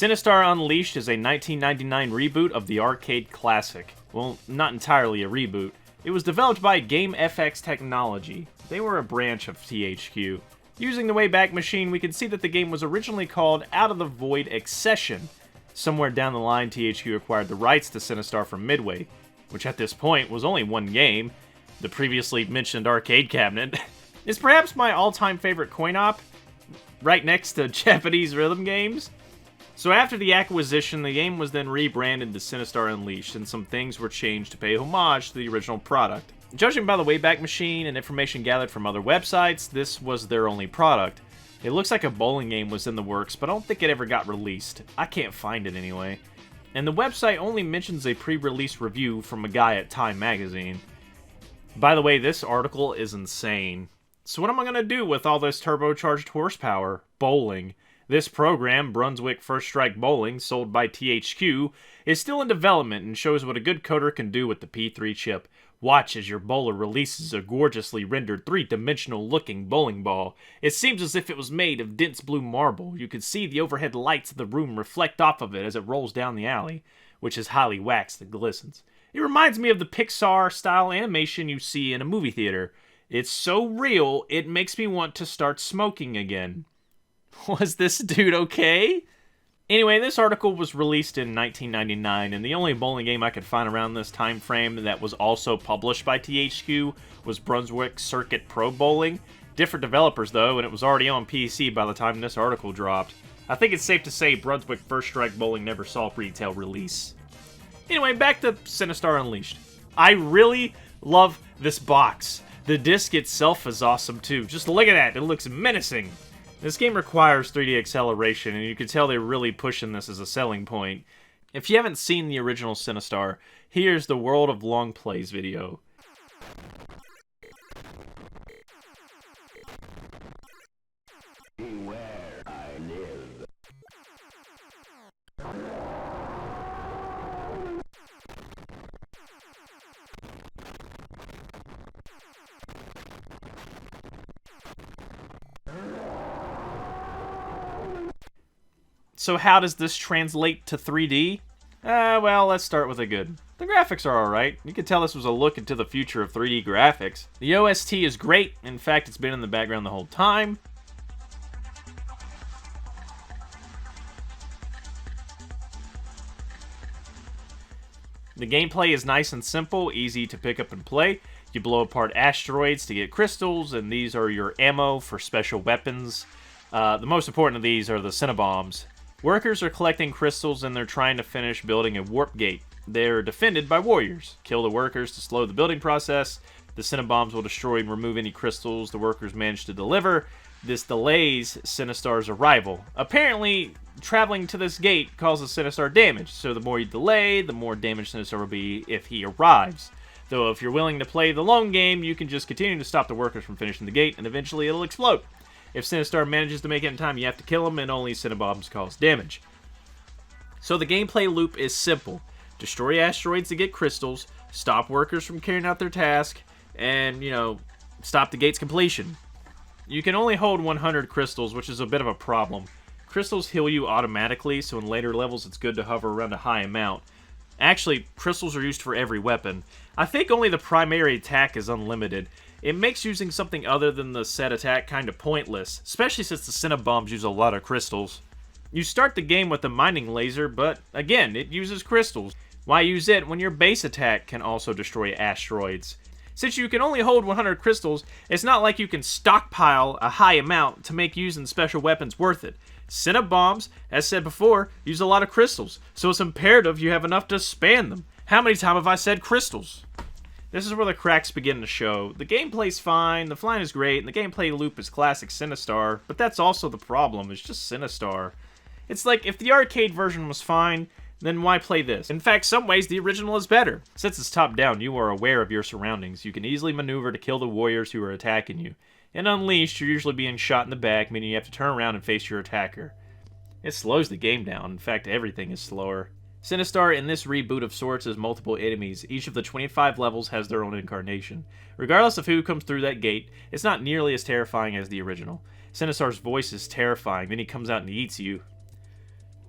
Sinistar Unleashed is a 1999 reboot of the arcade classic. Well, not entirely a reboot. It was developed by GameFX Technology. They were a branch of THQ. Using the Wayback Machine, we can see that the game was originally called Out of the Void Excession. Somewhere down the line, THQ acquired the rights to Sinistar from Midway, which at this point was only one game, the previously mentioned arcade cabinet. It's perhaps my all-time favorite coin-op, right next to Japanese rhythm games. So after the acquisition, the game was then rebranded to Sinistar Unleashed, and some things were changed to pay homage to the original product. Judging by the Wayback Machine and information gathered from other websites, this was their only product. It looks like a bowling game was in the works, but I don't think it ever got released. I can't find it anyway. And the website only mentions a pre-release review from a guy at Time Magazine. By the way, this article is insane. So what am I going to do with all this turbocharged horsepower? Bowling. This program, Brunswick First Strike Bowling, sold by THQ, is still in development and shows what a good coder can do with the P3 chip. Watch as your bowler releases a gorgeously rendered three-dimensional looking bowling ball. It seems as if it was made of dense blue marble. You can see the overhead lights of the room reflect off of it as it rolls down the alley, which is highly waxed and glistens. It reminds me of the Pixar-style animation you see in a movie theater. It's so real, it makes me want to start smoking again. Was this dude okay? Anyway, this article was released in 1999, and the only bowling game I could find around this time frame that was also published by THQ was Brunswick Circuit Pro Bowling. Different developers, though, and it was already on PC by the time this article dropped. I think it's safe to say Brunswick First Strike Bowling never saw retail release. Anyway, back to Sinistar Unleashed. I really love this box. The disc itself is awesome, too. Just look at that. It looks menacing. This game requires 3D acceleration, and you can tell they're really pushing this as a selling point. If you haven't seen the original Sinistar, here's the World of Longplays video. Where I live. So how does this translate to 3D? Well, let's start with the good. The graphics are alright. You can tell this was a look into the future of 3D graphics. The OST is great. In fact, it's been in the background the whole time. The gameplay is nice and simple, easy to pick up and play. You blow apart asteroids to get crystals, and these are your ammo for special weapons. The most important of these are the Cinnabons. Workers are collecting crystals and they're trying to finish building a warp gate. They're defended by warriors. Kill the workers to slow the building process. The Cinnabombs will destroy and remove any crystals the workers manage to deliver. This delays Sinistar's arrival. Apparently, traveling to this gate causes Sinistar damage, so the more you delay, the more damage Sinistar will be if he arrives. Though if you're willing to play the long game, you can just continue to stop the workers from finishing the gate, and eventually it'll explode. If Sinistar manages to make it in time, you have to kill him, and only Cinnabombs cause damage. So the gameplay loop is simple. Destroy asteroids to get crystals, stop workers from carrying out their task, and, stop the gate's completion. You can only hold 100 crystals, which is a bit of a problem. Crystals heal you automatically, so in later levels it's good to hover around a high amount. Actually, crystals are used for every weapon. I think only the primary attack is unlimited. It makes using something other than the set attack kind of pointless, especially since the Cinnabombs use a lot of crystals. You start the game with a mining laser, but again, it uses crystals. Why use it when your base attack can also destroy asteroids? Since you can only hold 100 crystals, it's not like you can stockpile a high amount to make using special weapons worth it. Cinnabombs, as said before, use a lot of crystals, so it's imperative you have enough to span them. How many times have I said crystals? This is where the cracks begin to show. The gameplay's fine, the flying is great, and the gameplay loop is classic Sinistar, but that's also the problem, it's just Sinistar. It's like, if the arcade version was fine, then why play this? In fact, some ways the original is better. Since it's top-down, you are aware of your surroundings. You can easily maneuver to kill the warriors who are attacking you. In Unleashed, you're usually being shot in the back, meaning you have to turn around and face your attacker. It slows the game down. In fact, everything is slower. Sinistar in this reboot of sorts has multiple enemies. Each of the 25 levels has their own incarnation. Regardless of who comes through that gate, it's not nearly as terrifying as the original. Sinistar's voice is terrifying, then he comes out and eats you.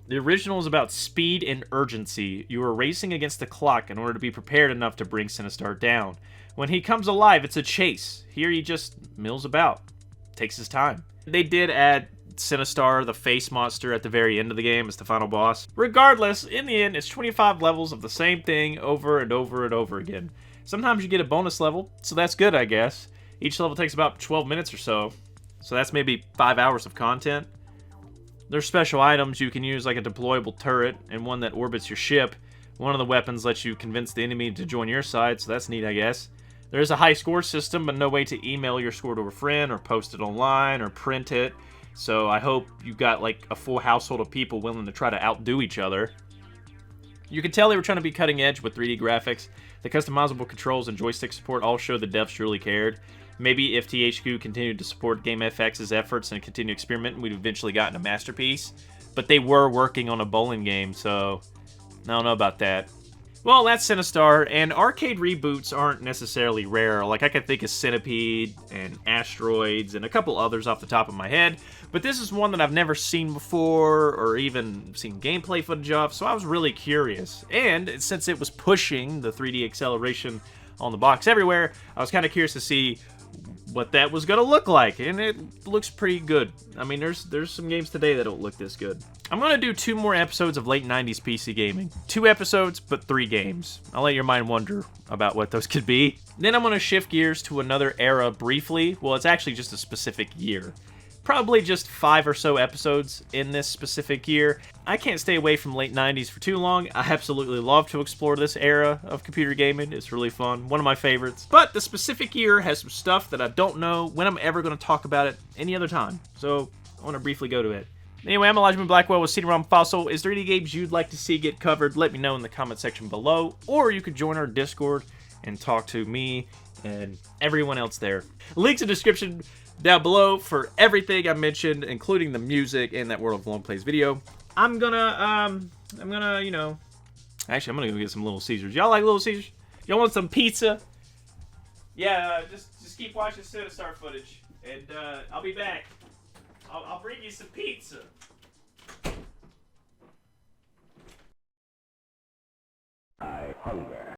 The original is about speed and urgency. You are racing against the clock in order to be prepared enough to bring Sinistar down. When he comes alive, it's a chase. Here he just mills about. Takes his time. They did add Sinistar, the face monster, at the very end of the game as the final boss. Regardless, in the end, it's 25 levels of the same thing over and over and over again. Sometimes you get a bonus level, so that's good, I guess. Each level takes about 12 minutes or so. So that's maybe 5 hours of content. There's special items you can use, like a deployable turret and one that orbits your ship. One of the weapons lets you convince the enemy to join your side, so that's neat, I guess. There's a high score system, but no way to email your score to a friend or post it online or print it. So I hope you got like a full household of people willing to try to outdo each other. You can tell they were trying to be cutting edge with 3D graphics. The customizable controls and joystick support all show the devs truly cared. Maybe if THQ continued to support GameFX's efforts and continue experimenting, we'd eventually gotten a masterpiece. But they were working on a bowling game, so I don't know about that. Well, that's Sinistar, and arcade reboots aren't necessarily rare. Like, I could think of Centipede and Asteroids and a couple others off the top of my head, but this is one that I've never seen before or even seen gameplay footage of, so I was really curious. And since it was pushing the 3D acceleration on the box everywhere, I was kind of curious to see what that was going to look like, and it looks pretty good. I mean, there's some games today that don't look this good. I'm going to do 2 more episodes of late 90s PC gaming. 2 episodes, but 3 games. I'll let your mind wonder about what those could be. Then I'm going to shift gears to another era briefly. Well, it's actually just a specific year. Probably just 5 or so episodes in this specific year. I can't stay away from late 90s for too long. I absolutely love to explore this era of computer gaming. It's really fun. One of my favorites. But the specific year has some stuff that I don't know when I'm ever going to talk about it any other time. So I want to briefly go to it. Anyway, I'm Elijah Blackwell with CD-ROM Fossil. Is there any games you'd like to see get covered? Let me know in the comment section below. Or you could join our Discord and talk to me and everyone else there. Links in the description down below for everything I mentioned, including the music and that World of Longplays video. I'm gonna, you know, actually, I'm gonna go get some Little Caesars. Y'all like Little Caesars? Y'all want some pizza? Yeah, just keep watching Sinistar footage, and I'll be back. I'll bring you some pizza. I hunger.